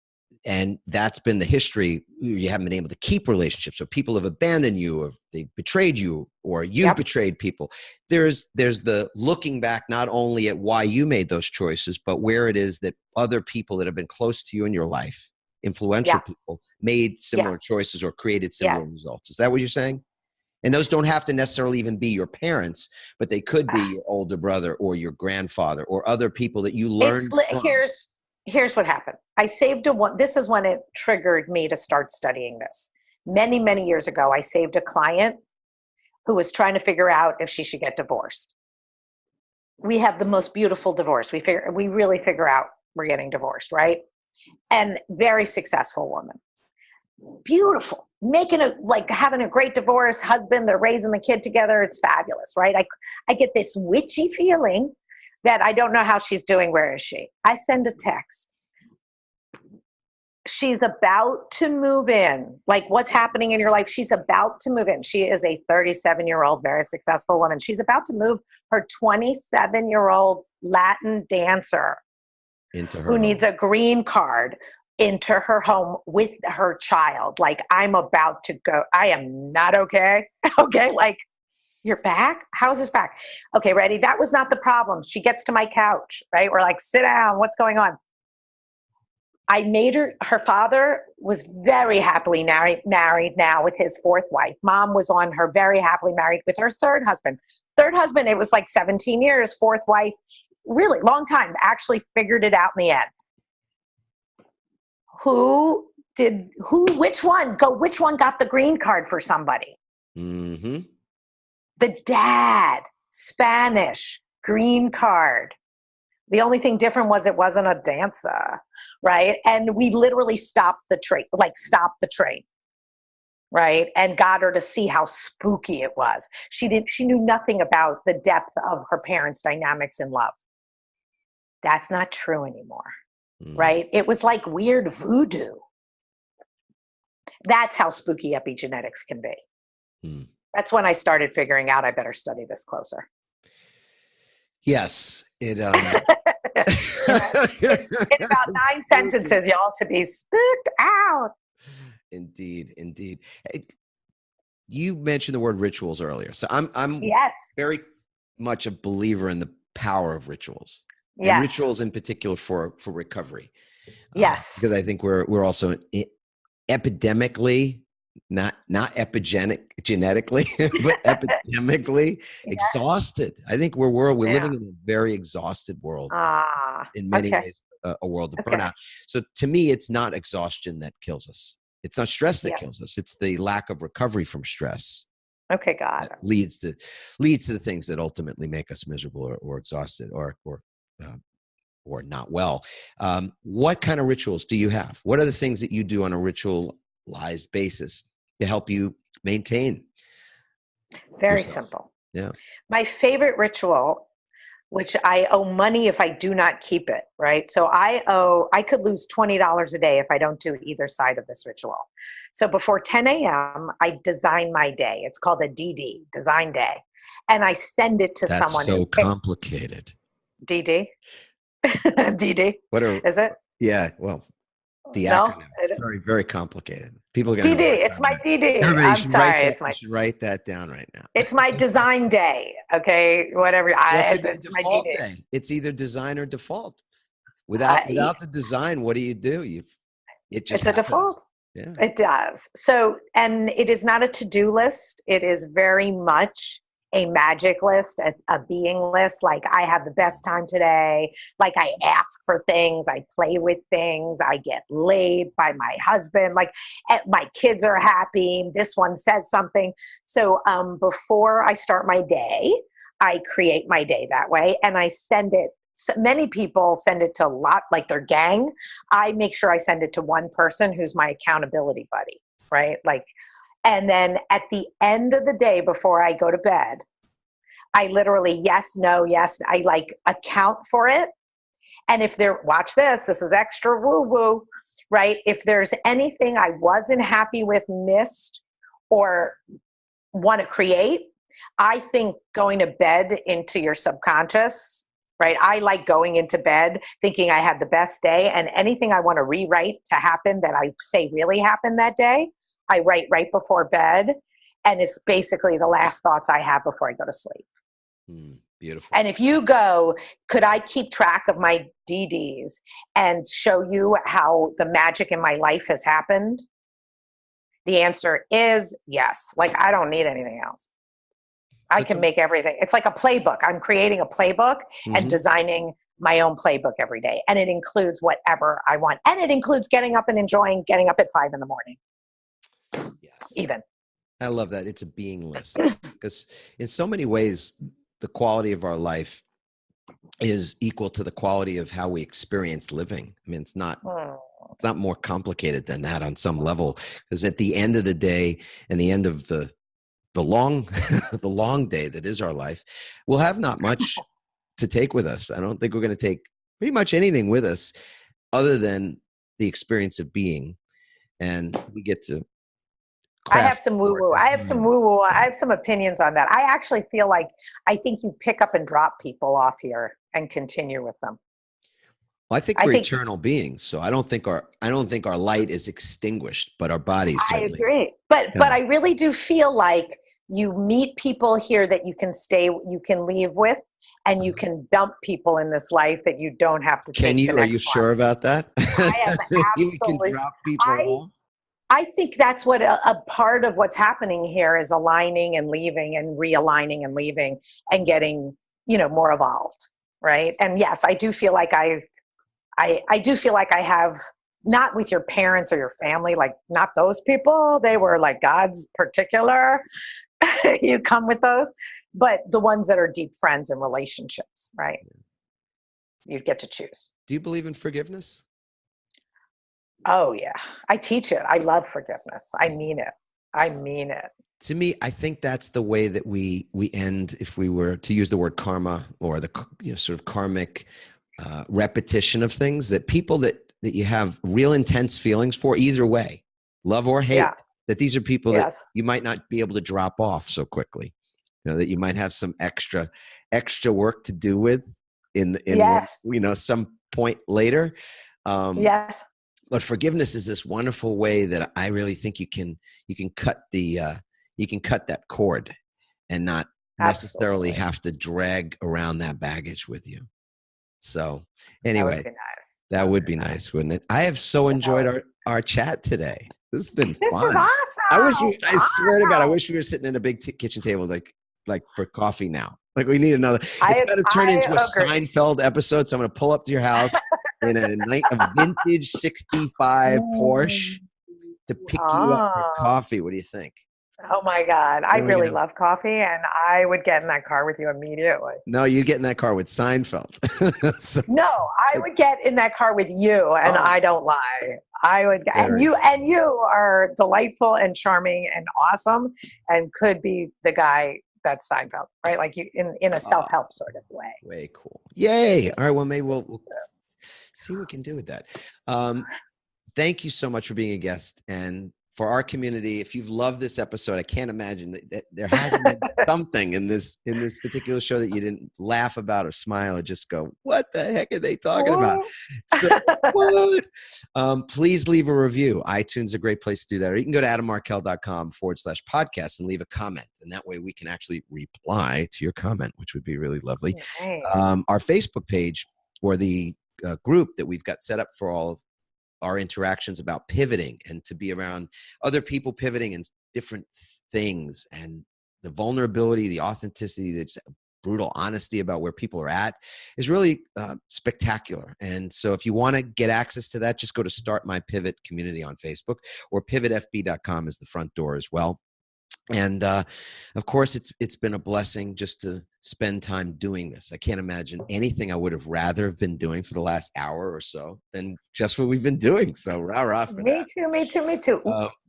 and that's been the history, you haven't been able to keep relationships, or people have abandoned you, or they betrayed you, or you've betrayed people. There's the looking back, not only at why you made those choices, but where it is that other people that have been close to you in your life, influential people, made similar choices or created similar results. Is that what you're saying? And those don't have to necessarily even be your parents, but they could be your older brother or your grandfather or other people that you learned from. Here's what happened. I saved this is when it triggered me to start studying this. Many, many years ago, I saved a client who was trying to figure out if she should get divorced. We have the most beautiful divorce. We really figure out we're getting divorced, right? And very successful woman. Beautiful. Having a great divorce, husband, they're raising the kid together. It's fabulous, right? I get this witchy feeling that I don't know how she's doing. Where is she? I send a text. She's about to move in. Like, what's happening in your life? She's about to move in. She is a 37-year-old, very successful woman. She's about to move her 27-year-old Latin dancer into her who home. needs a green card into her home with her child. Like, I'm about to go. I am not okay. Okay. Like, you're back? How is this back? Okay, ready? That was not the problem. She gets to my couch, right? We're like, sit down. What's going on? I made her father was very happily married now with his 4th wife. Mom was on her very happily married with her 3rd husband. 3rd husband, it was like 17 years. 4th wife, really long time, actually figured it out in the end. Which one got the green card for somebody? Mm-hmm. The dad, Spanish, green card. The only thing different was it wasn't a dancer, right? And we literally stopped the train, right? And got her to see how spooky it was. She knew nothing about the depth of her parents' dynamics in love. That's not true anymore, right? It was like weird voodoo. That's how spooky epigenetics can be. That's when I started figuring out I better study this closer. Yes, it. In about 9 sentences, y'all should be spooked out. Indeed. You mentioned the word rituals earlier, so I'm Yes. very much a believer in the power of rituals, and Yes. rituals in particular for recovery. Yes. Because I think we're also epidemically, not genetically, but epidemically exhausted. I think we're living in a very exhausted world. In many ways, a world of burnout. So to me, it's not exhaustion that kills us. It's not stress that kills us. It's the lack of recovery from stress. Okay, got it. Leads to the things that ultimately make us miserable or exhausted or not well. What kind of rituals do you have? What are the things that you do on a ritualized basis to help you maintain? Very yourself? simple. Yeah. My favorite ritual, which I owe money if I do not keep it, right? So I could lose $20 a day if I don't do either side of this ritual. So before 10 a.m., I design my day. It's called a DD, design day. And I send it to someone. That's so complicated. DD? DD? Is it? Yeah, well, the acronym is very, very complicated. People are going to DD, it's my DD. Everybody I'm sorry. you should write that down right now. It's my design day. Okay, whatever. It's my default DD. day. It's either design or default. Without the design, what do you do? It just it's happens. A default. Yeah, it does. So, and it is not a to-do list. It is very much a magic list, a being list. Like, I have the best time today. Like, I ask for things. I play with things. I get laid by my husband. Like, my kids are happy. This one says something. So before I start my day, I create my day that way, and I send it. So many people send it to like their gang. I make sure I send it to one person who's my accountability buddy, right? Like, and then at the end of the day, before I go to bed, I literally, yes, no, yes, I like account for it. And if watch this is extra woo-woo, right? If there's anything I wasn't happy with, missed, or want to create, I think going to bed into your subconscious, right? I like going into bed thinking I had the best day, and anything I want to rewrite to happen that I say really happened that day, I write right before bed, and it's basically the last thoughts I have before I go to sleep. Beautiful. And if you go, could I keep track of my DDs and show you how the magic in my life has happened? The answer is yes. Like, I don't need anything else. I can make everything. It's like a playbook. I'm creating a playbook and designing my own playbook every day. And it includes whatever I want. And it includes getting up and enjoying getting up at 5 a.m. Yes. Even. I love that. It's a being list, because in so many ways, the quality of our life is equal to the quality of how we experience living. I mean, it's not more complicated than that on some level, because at the end of the day and the end of the long the long day that is our life, we'll have not much to take with us. I don't think we're going to take pretty much anything with us other than the experience of being, and we get to I have some woo-woo. I have some opinions on that. I actually feel like I think you pick up and drop people off here and continue with them. Well, I think we're eternal beings, so I don't think our light is extinguished, but our bodies certainly. I agree. But I really do feel like you meet people here that you can leave with, and you can dump people in this life that you don't have to take. Can you? Are you sure about that? I am absolutely. You can drop people off? I think that's what a part of what's happening here is aligning and leaving and realigning and leaving and getting, more evolved. Right. And yes, I do feel like I do feel like I have, not with your parents or your family, like not those people. They were like God's particular. You come with those, but the ones that are deep friends and relationships, right? You get to choose. Do you believe in forgiveness? Oh yeah. I teach it. I love forgiveness. I mean it. I mean it. To me, I think that's the way that we end, if we were to use the word karma, or the sort of karmic repetition of things, that people that you have real intense feelings for, either way, love or hate, Yeah. that these are people that Yes. you might not be able to drop off so quickly. That you might have some extra work to do with in Yes. some point later. Yes. But forgiveness is this wonderful way that I really think you can cut that cord and not necessarily Absolutely. have to drag around that baggage with you. So That would anyway, be nice. that would be nice, wouldn't it? I have so enjoyed our chat today. This has been This is fun. awesome. I swear to God, I wish we were sitting in a big kitchen table like for coffee now. Like, we need another. It's got to turn into a agree. Seinfeld episode. So I'm going to pull up to your house in a vintage 65 Porsche to pick you up for coffee. What do you think? Oh my God. I really love coffee, and I would get in that car with you immediately. No, you get in that car with Seinfeld. No, I would get in that car with you, and I don't lie. I would, and you are delightful and charming and awesome, and could be the guy that's Seinfeld, right? Like, you in a self-help sort of way. Way cool. Yay. All right. Well, maybe we'll see what we can do with that. Thank you so much for being a guest. And for our community, if you've loved this episode, I can't imagine that there hasn't been something in this particular show that you didn't laugh about or smile or just go, what the heck are they talking about? So, what? Please leave a review. iTunes is a great place to do that. Or you can go to adammarkel.com/podcast and leave a comment. And that way we can actually reply to your comment, which would be really lovely. Nice. Our Facebook page, or the group that we've got set up for all of our interactions about pivoting, and to be around other people pivoting in different things, and the vulnerability, the authenticity, that's brutal honesty about where people are at, is really spectacular. And so if you want to get access to that, just go to Start My Pivot Community on Facebook, or pivotfb.com is the front door as well. And of course, it's been a blessing just to spend time doing this. I can't imagine anything I would have rather have been doing for the last hour or so than just what we've been doing. So rah for that. Me too.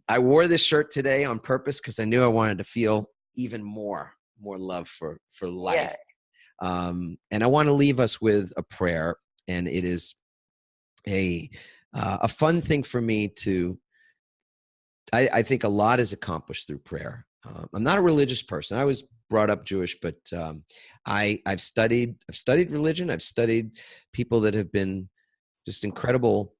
I wore this shirt today on purpose because I knew I wanted to feel even more love for life. Yeah. And I want to leave us with a prayer, and it is a fun thing for me to. I think a lot is accomplished through prayer. I'm not a religious person. I was brought up Jewish, but I've studied religion. I've studied people that have been just incredible.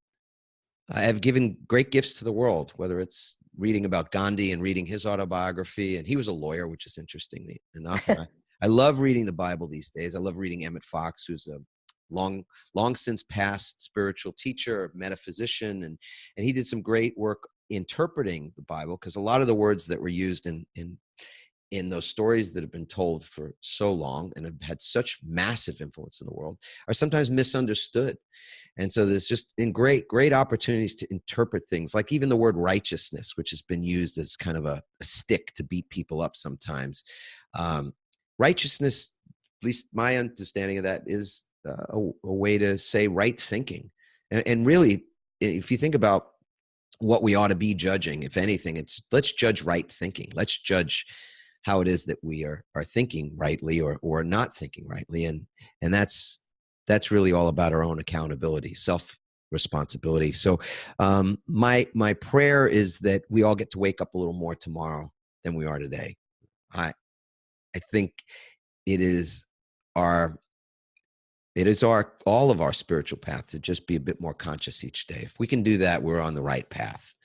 I have given great gifts to the world, whether it's reading about Gandhi and reading his autobiography. And he was a lawyer, which is interesting enough. I love reading the Bible these days. I love reading Emmett Fox, who's a long since passed spiritual teacher, metaphysician, and he did some great work interpreting the Bible, because a lot of the words that were used in those stories that have been told for so long and have had such massive influence in the world are sometimes misunderstood. And so there's just been great opportunities to interpret things, like even the word righteousness, which has been used as kind of a stick to beat people up sometimes. Righteousness, at least my understanding of that, is a way to say right thinking. And really, if you think about what we ought to be judging, if anything, it's let's judge right thinking. Let's judge how it is that we are thinking rightly or not thinking rightly. And that's really all about our own accountability, self-responsibility. So my prayer is that we all get to wake up a little more tomorrow than we are today. I think it is all of our spiritual path to just be a bit more conscious each day. If we can do that, we're on the right path.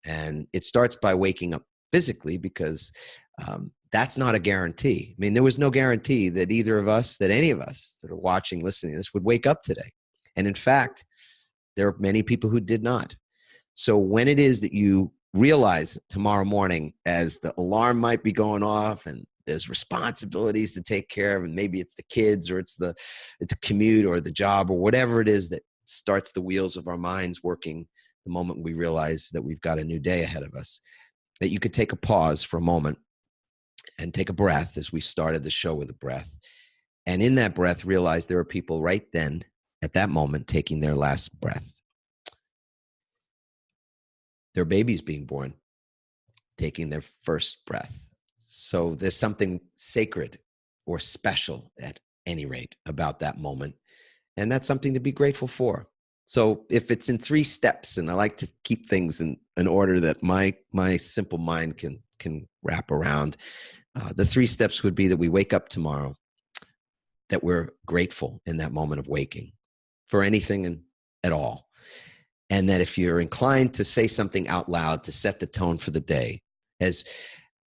And it starts by waking up physically, because that's not a guarantee. I mean, there was no guarantee that any of us that are watching, listening to this would wake up today. And in fact, there are many people who did not. So when it is that you realize tomorrow morning, as the alarm might be going off and there's responsibilities to take care of, and maybe it's the kids, or it's the commute, or the job, or whatever it is that starts the wheels of our minds working the moment we realize that we've got a new day ahead of us, that you could take a pause for a moment and take a breath, as we started the show with a breath. And in that breath, realize there are people right then at that moment taking their last breath. Their baby's being born. taking their first breath. So there's something sacred or special at any rate about that moment. And that's something to be grateful for. So if it's in 3 steps, and I like to keep things in an order that my simple mind can wrap around, the 3 steps would be that we wake up tomorrow, that we're grateful in that moment of waking for anything and at all. And that if you're inclined to say something out loud to set the tone for the day, as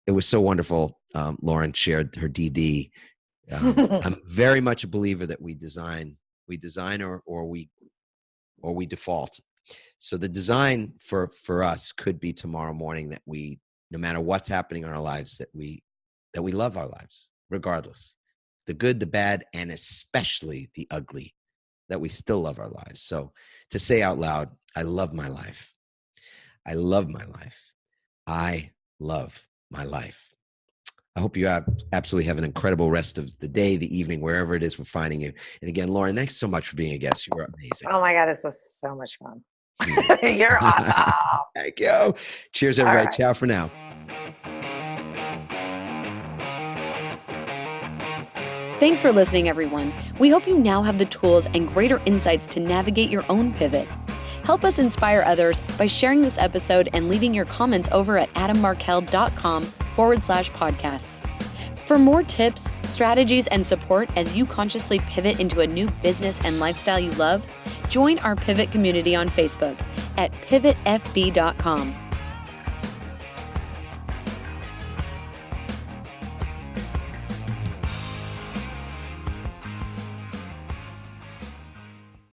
it was so wonderful, Lauren shared her DD. I'm very much a believer that we design or we default. So the design for us could be tomorrow morning that we, no matter what's happening in our lives, that we love our lives, regardless. The good, the bad, and especially the ugly, that we still love our lives. So to say out loud, I love my life. I love my life. I love my life. I hope you absolutely have an incredible rest of the day, the evening, wherever it is we're finding you. And again, Lauren, thanks so much for being a guest. You were amazing. Oh my God, this was so much fun. You're awesome. Thank you. Cheers, everybody. Right. Ciao for now. Thanks for listening, everyone. We hope you now have the tools and greater insights to navigate your own pivot. Help us inspire others by sharing this episode and leaving your comments over at adammarkel.com/podcasts. For more tips, strategies, and support as you consciously pivot into a new business and lifestyle you love, join our Pivot community on Facebook at pivotfb.com.